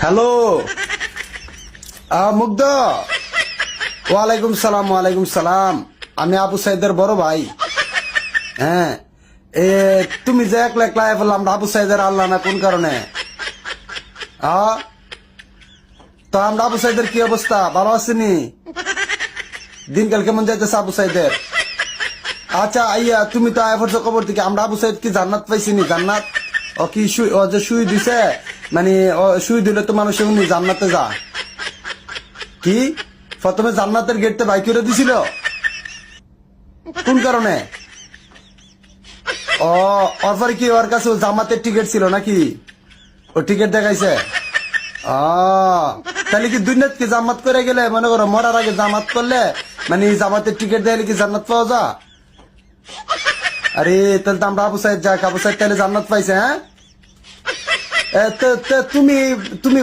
Hello মুগ্ধ। ওয়ালাইকুম সালাম, ওয়ালাইকুম সালাম। আমি আবু সাইদের বড় ভাই। হ্যাঁ, তুমি যে একলা একলা বললাম আবু সাইদের আল্লাহ না, কোন কারণে? তো আমরা আবু সাইদের কি অবস্থা, ভালো আছেনি? দিনকাল কেমন যাইতেছে আবু সাইদের? আচ্ছা আইয়া তুমি তো আয় পড়ছো খবর থেকে, আমরা আবু সাইদ কি জান্নাত পাইছিনি? জান্নাত ও কি ও যে শুই দিছে, মানে শুই দিলে তো মানুষ এমনি জান্নাতে যা। কি প্রথমে জান্নাতের গেটতে বাই করে দিছিল? কোন কারণে? ও অরপরে কি ওর কাছে জামাতের টিকিট ছিল নাকি? ও টিকিট দেখাইছে? তাহলে কি দুনিয়াত কি জামাত করে গেলে, মনে করো মরার আগে জামাত করলে, মানে জামাতের টিকিট দিলে কি জান্নাত পাওয়া যা? আরে তাহলে তো আমরা আবু সাইদ যাক, আবু সাইদ তাহলে জান্নাত পাইছে। হ্যাঁ, তুমি তুমি